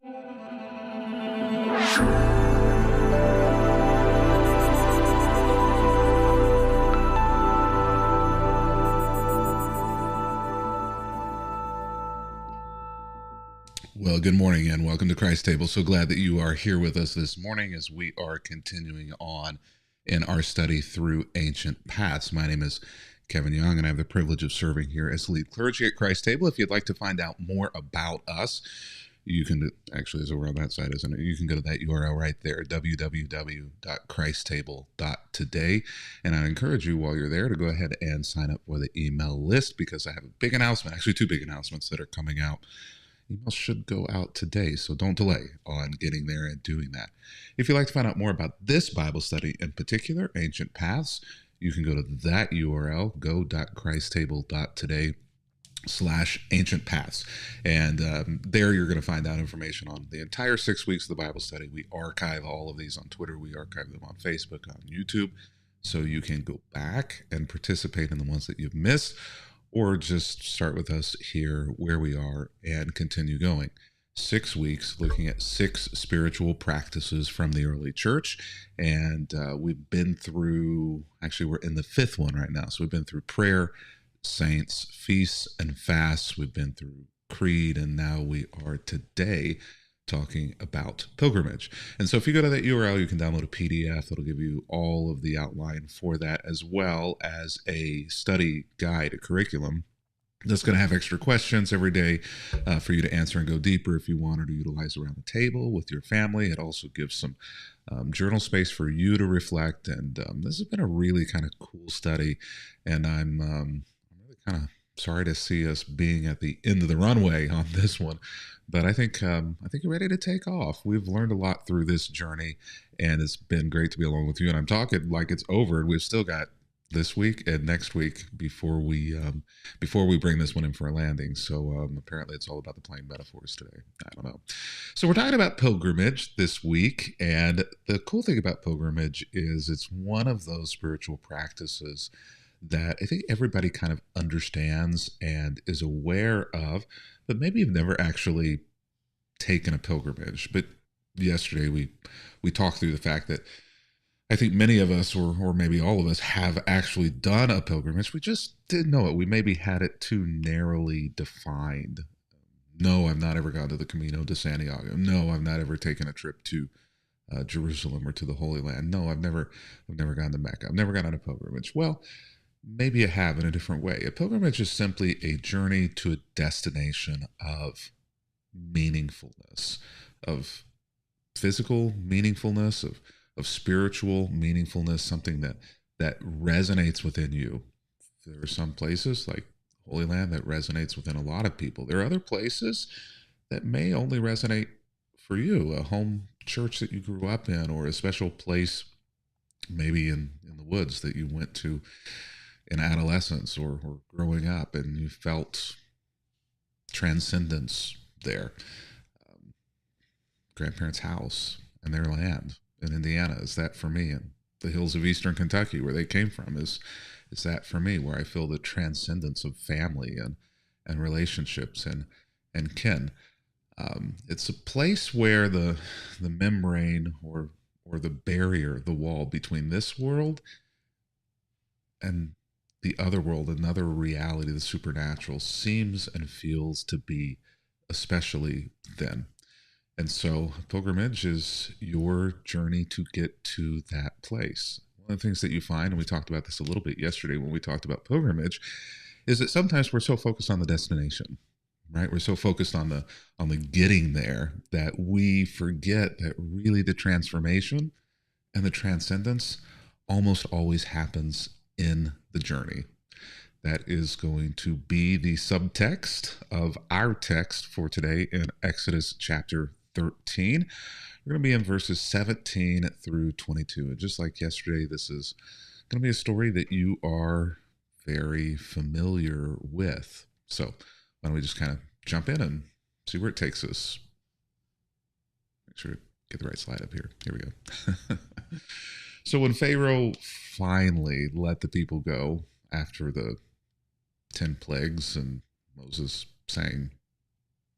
Well, good morning and welcome to Christ Table. So glad that you are here with us this morning as we are continuing on in our study through Ancient Paths. My name is Kevin Young, and I have the privilege of serving here as lead clergy at Christ Table. If you'd like to find out more about us, you can, actually, as we're on that side, isn't it? You can go to that URL right there, www.christstable.today. And I encourage you while you're there to go ahead and sign up for the email list, because I have a big announcement, actually two big announcements that are coming out. Emails should go out today, so don't delay on getting there and doing that. If you'd like to find out more about this Bible study in particular, Ancient Paths, you can go to that URL, go.christstable.today/ancientpaths. And there you're going to find out information on the entire 6 weeks of the Bible study. We archive all of these on Twitter. We archive them on Facebook, on YouTube, so you can go back and participate in the ones that you've missed, or just start with us here where we are and continue going. 6 weeks looking at 6 spiritual practices from the early church. And we've been through, actually, we're in the 5th one right now. So we've been through prayer, saints, feasts, and fasts. We've been through creed, and now we are today talking about pilgrimage. And so if you go to that URL, you can download a PDF that'll give you all of the outline for that, as well as a study guide, a curriculum that's going to have extra questions every day for you to answer and go deeper if you want, or to utilize around the table with your family. It also gives some journal space for you to reflect. And this has been a really kind of cool study. And I'm really kind of sorry to see us being at the end of the runway on this one. But I think you're ready to take off. We've learned a lot through this journey, and it's been great to be along with you. And I'm talking like it's over. We've still got this week and next week before we bring this one in for a landing. So apparently it's all about the plane metaphors today. I don't know. So we're talking about pilgrimage this week, and the cool thing about pilgrimage is it's one of those spiritual practices that I think everybody kind of understands and is aware of, but maybe you've never actually taken a pilgrimage. But yesterday we talked through the fact that I think many of us, or maybe all of us, have actually done a pilgrimage. We just didn't know it. We maybe had it too narrowly defined. No, I've not ever gone to the Camino de Santiago. No, I've not ever taken a trip to Jerusalem or to the Holy Land. No, I've never gone to Mecca. I've never gone on a pilgrimage. Well, maybe you have in a different way. A pilgrimage is simply a journey to a destination of meaningfulness, of physical meaningfulness, of spiritual meaningfulness, something that resonates within you. There are some places like Holy Land that resonates within a lot of people. There are other places that may only resonate for you, a home church that you grew up in, or a special place maybe in the woods that you went to in adolescence or growing up, and you felt transcendence there. Grandparents' house and their land in Indiana, is that for me? And the hills of eastern Kentucky, where they came from, is that for me, where I feel the transcendence of family and relationships and kin. It's a place where the membrane or the barrier, the wall between this world and the other world, another reality, the supernatural, seems and feels to be especially thin. And so pilgrimage is your journey to get to that place. One of the things that you find, and we talked about this a little bit yesterday when we talked about pilgrimage, is that sometimes we're so focused on the destination, right? We're so focused on the getting there that we forget that really the transformation and the transcendence almost always happens in the journey. That is going to be the subtext of our text for today in Exodus chapter 13. We're going to be in verses 17 through 22. And just like yesterday, this is going to be a story that you are very familiar with. So why don't we just kind of jump in and see where it takes us. Make sure to get the right slide up here. Here we go. So when Pharaoh finally let the people go after the 10 plagues and Moses saying,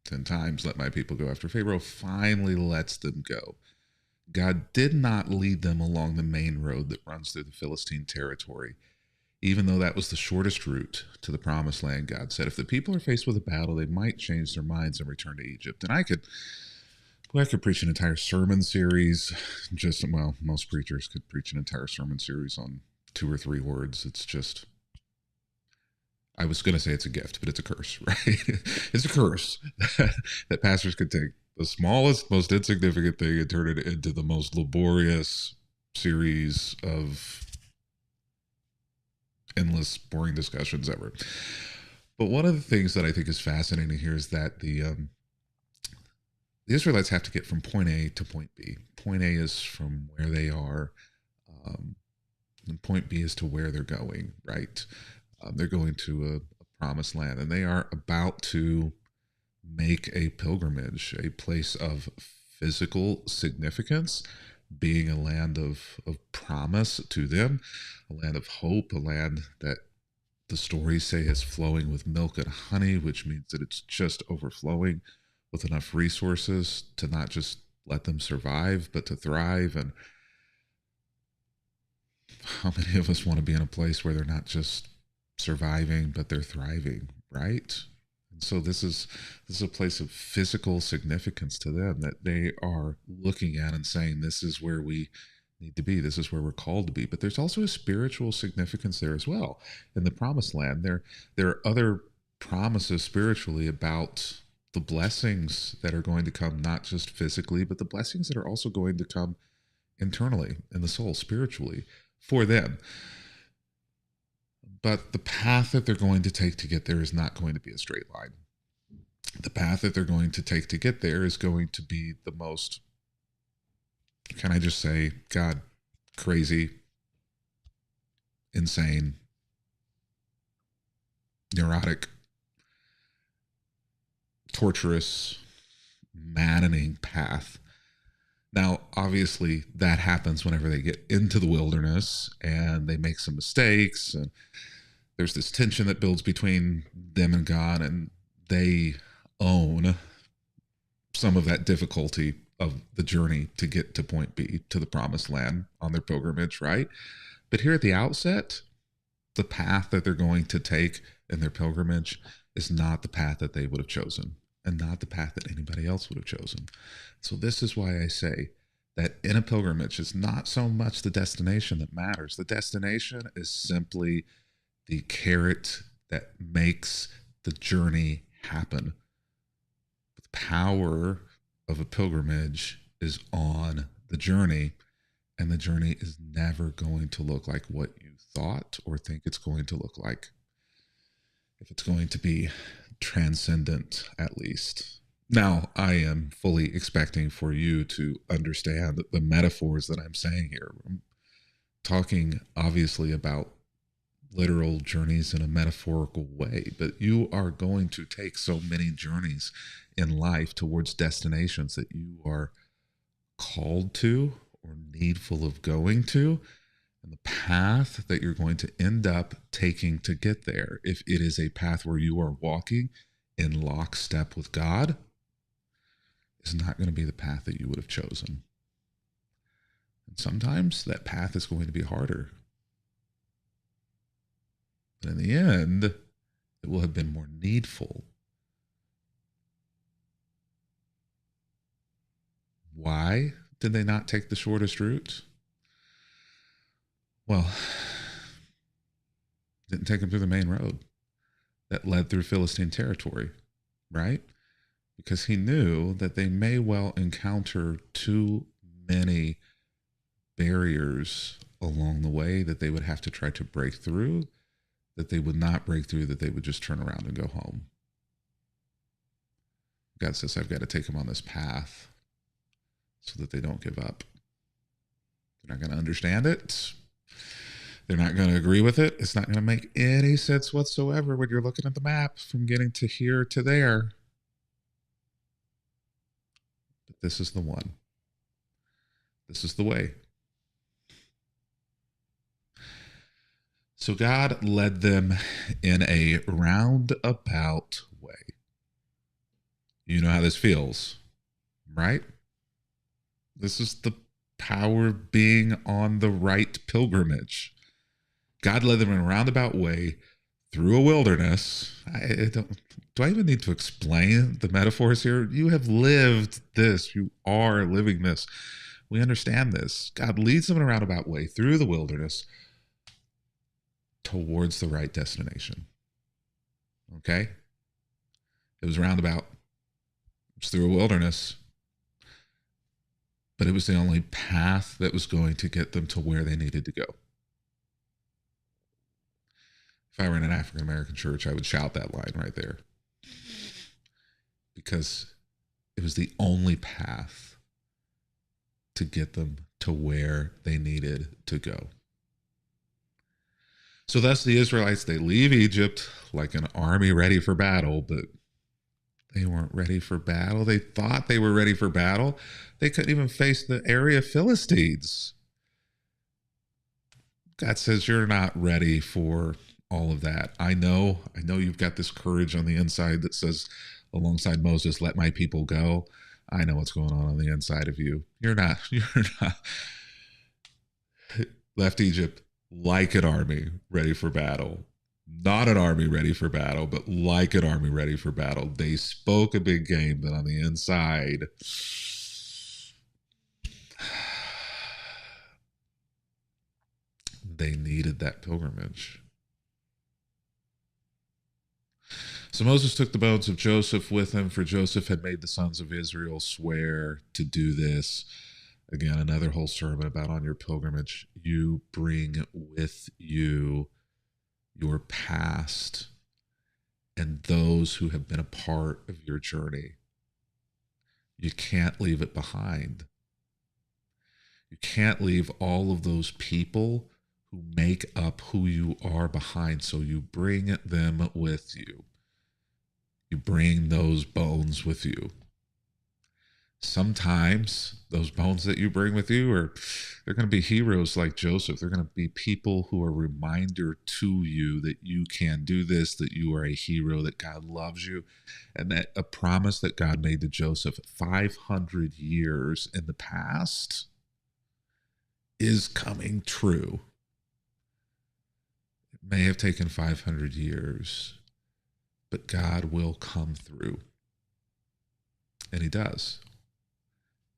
10 times let my people go. After Pharaoh finally lets them go, God did not lead them along the main road that runs through the Philistine territory. Even though that was the shortest route to the promised land, God said if the people are faced with a battle, they might change their minds and return to Egypt. And I could preach an entire sermon series. Well, most preachers could preach an entire sermon series on 2 or 3 words. It's just, I was going to say it's a gift, but it's a curse, right? It's a curse that pastors could take the smallest, most insignificant thing and turn it into the most laborious series of endless, boring discussions ever. But one of the things that I think is fascinating here is that the Israelites have to get from point A to point B. Point A is from where they are, and point B is to where they're going, right? They're going to a promised land, and they are about to make a pilgrimage, a place of physical significance, being a land of promise to them, a land of hope, a land that the stories say is flowing with milk and honey, which means that it's just overflowing with enough resources to not just let them survive, but to thrive. And how many of us want to be in a place where they're not just surviving, but they're thriving, right? And so this is a place of physical significance to them that they are looking at and saying, this is where we need to be. This is where we're called to be. But there's also a spiritual significance there as well. In the promised land, there are other promises spiritually about the blessings that are going to come, not just physically, but the blessings that are also going to come internally in the soul, spiritually, for them. But the path that they're going to take to get there is not going to be a straight line. The path that they're going to take to get there is going to be the most, can I just say, God, crazy, insane, neurotic, torturous, maddening path. Now, obviously, that happens whenever they get into the wilderness and they make some mistakes, and there's this tension that builds between them and God, and they own some of that difficulty of the journey to get to point B, to the promised land on their pilgrimage, right? But here at the outset, the path that they're going to take in their pilgrimage is not the path that they would have chosen, and not the path that anybody else would have chosen. So this is why I say that in a pilgrimage, it's not so much the destination that matters. The destination is simply the carrot that makes the journey happen. The power of a pilgrimage is on the journey, and the journey is never going to look like what you thought or think it's going to look like. If it's going to be transcendent, at least. Now, I am fully expecting for you to understand the metaphors that I'm saying here. I'm talking obviously about literal journeys in a metaphorical way, but you are going to take so many journeys in life towards destinations that you are called to or needful of going to. And the path that you're going to end up taking to get there, if it is a path where you are walking in lockstep with God, is not going to be the path that you would have chosen. And sometimes that path is going to be harder. But in the end, it will have been more needful. Why did they not take the shortest route? Well, didn't take them through the main road that led through Philistine territory, right? Because he knew that they may well encounter too many barriers along the way that they would have to try to break through, that they would not break through, that they would just turn around and go home. God says, I've got to take them on this path so that they don't give up. They're not going to understand it. They're not going to agree with it. It's not going to make any sense whatsoever when you're looking at the map from getting to here to there. But this is the one. This is the way. So God led them in a roundabout way. You know how this feels, right? This is the power of being on the right pilgrimage. God led them in a roundabout way through a wilderness. Do I even need to explain the metaphors here? You have lived this. You are living this. We understand this. God leads them in a roundabout way through the wilderness towards the right destination. Okay? It was roundabout. It was through a wilderness. But it was the only path that was going to get them to where they needed to go. If I were in an African American church, I would shout that line right there. Because it was the only path to get them to where they needed to go. So thus the Israelites, they leave Egypt like an army ready for battle, but they weren't ready for battle. They thought they were ready for battle. They couldn't even face the area of Philistines. God says, you're not ready for all of that. I know you've got this courage on the inside that says, alongside Moses, let my people go. I know what's going on the inside of you. You're not left Egypt like an army ready for battle. Not an army ready for battle, but like an army ready for battle. They spoke a big game, but on the inside, they needed that pilgrimage. So Moses took the bones of Joseph with him, for Joseph had made the sons of Israel swear to do this. Again, another whole sermon about on your pilgrimage. You bring with you your past and those who have been a part of your journey. You can't leave it behind. You can't leave all of those people who make up who you are behind. So you bring them with you. You bring those bones with you. Sometimes those bones that you bring with you they're going to be heroes like Joseph. They're going to be people who are a reminder to you that you can do this, that you are a hero, that God loves you, and that a promise that God made to Joseph 500 years in the past is coming true. It may have taken 500 years, but God will come through. And he does.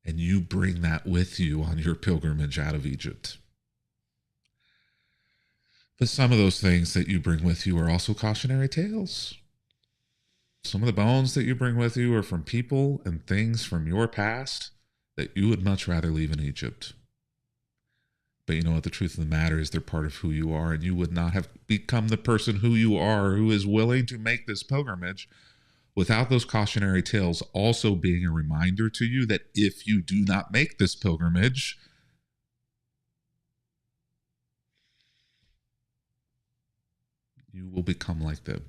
And you bring that with you on your pilgrimage out of Egypt. But some of those things that you bring with you are also cautionary tales. Some of the bones that you bring with you are from people and things from your past that you would much rather leave in Egypt. But you know what? The truth of the matter is they're part of who you are, and you would not have become the person who you are, who is willing to make this pilgrimage, without those cautionary tales also being a reminder to you that if you do not make this pilgrimage, you will become like them.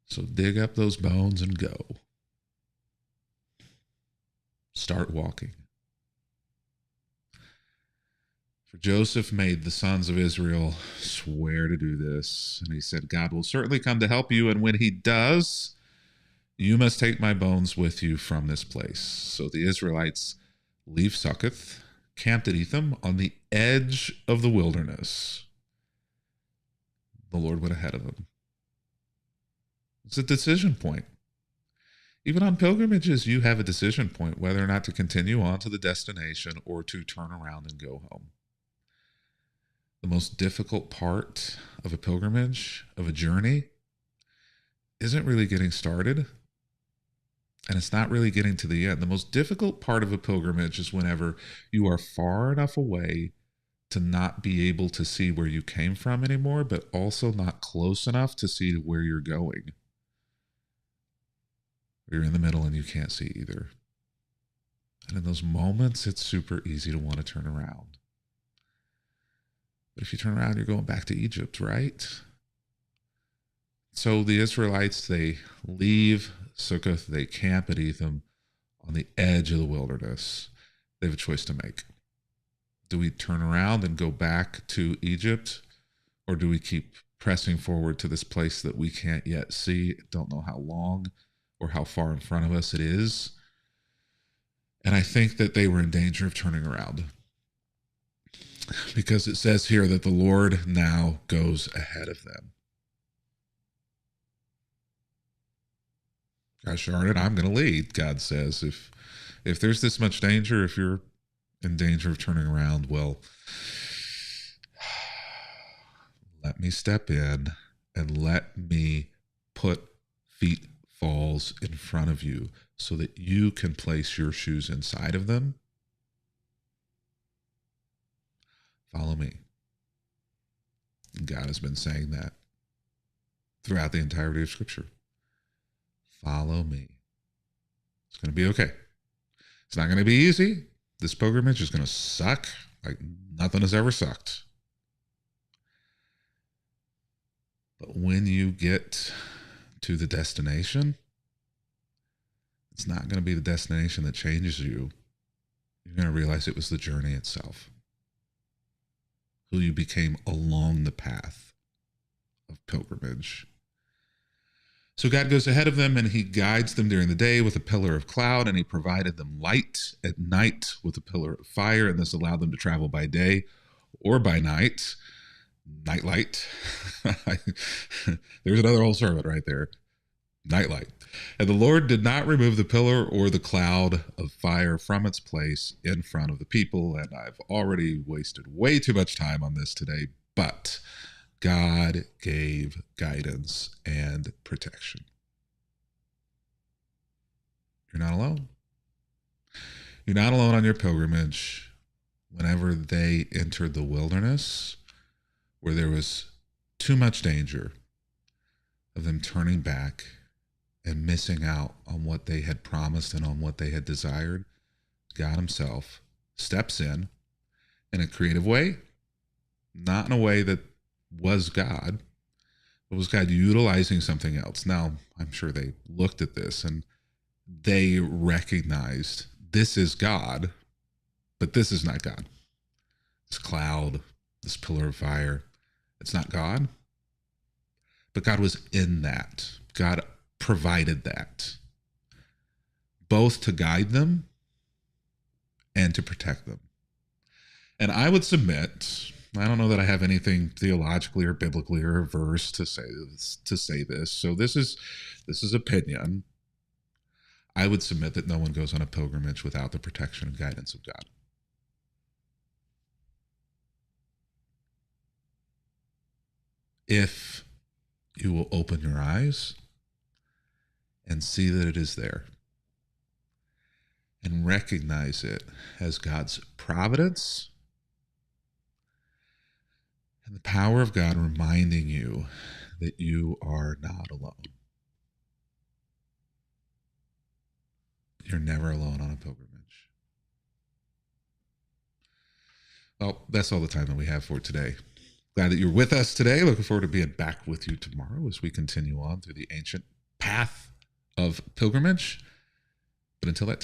So dig up those bones and go. Start walking. For Joseph made the sons of Israel swear to do this. And he said, God will certainly come to help you. And when he does, you must take my bones with you from this place. So the Israelites leave Succoth, camped at Etham on the edge of the wilderness. The Lord went ahead of them. It's a decision point. Even on pilgrimages, you have a decision point whether or not to continue on to the destination or to turn around and go home. The most difficult part of a pilgrimage, of a journey, isn't really getting started, and it's not really getting to the end. The most difficult part of a pilgrimage is whenever you are far enough away to not be able to see where you came from anymore, but also not close enough to see where you're going. You're in the middle and you can't see either. And in those moments, it's super easy to want to turn around. But if you turn around, you're going back to Egypt, right? So the Israelites, they leave Succoth, they camp at Etham on the edge of the wilderness. They have a choice to make. Do we turn around and go back to Egypt, or do we keep pressing forward to this place that we can't yet see, don't know how long or how far in front of us it is. And I think that they were in danger of turning around, because it says here that the Lord now goes ahead of them. Gosh darn it, I'm going to lead, God says. If there's this much danger, if you're in danger of turning around, well, let me step in and let me put feet falls in front of you so that you can place your shoes inside of them. Follow me. And God has been saying that throughout the entirety of Scripture. Follow me. It's going to be okay. It's not going to be easy. This pilgrimage is going to suck like nothing has ever sucked. But when you get to the destination, it's not going to be the destination that changes you. You're going to realize it was the journey itself, who you became along the path of pilgrimage. So God goes ahead of them and he guides them during the day with a pillar of cloud, and he provided them light at night with a pillar of fire, and this allowed them to travel by day or by night. Nightlight. There's another whole sermon right there. Nightlight. And the Lord did not remove the pillar or the cloud of fire from its place in front of the people. And I've already wasted way too much time on this today, but God gave guidance and protection. You're not alone. You're not alone on your pilgrimage. Whenever they entered the wilderness, where there was too much danger of them turning back and missing out on what they had promised and on what they had desired, God himself steps in a creative way, not in a way that was God, but was God utilizing something else. Now, I'm sure they looked at this and they recognized this is God, but this is not God. This cloud, this pillar of fire, it's not God. But God was in that. God provided that, both to guide them and to protect them. And I would submit, I don't know that I have anything theologically or biblically or a verse to say this. So this is opinion. I would submit that no one goes on a pilgrimage without the protection and guidance of God. If you will open your eyes and see that it is there and recognize it as God's providence and the power of God reminding you that you are not alone. You're never alone on a pilgrimage. Well, that's all the time that we have for today. Glad that you're with us today. Looking forward to being back with you tomorrow as we continue on through the ancient path of pilgrimage. But until that time,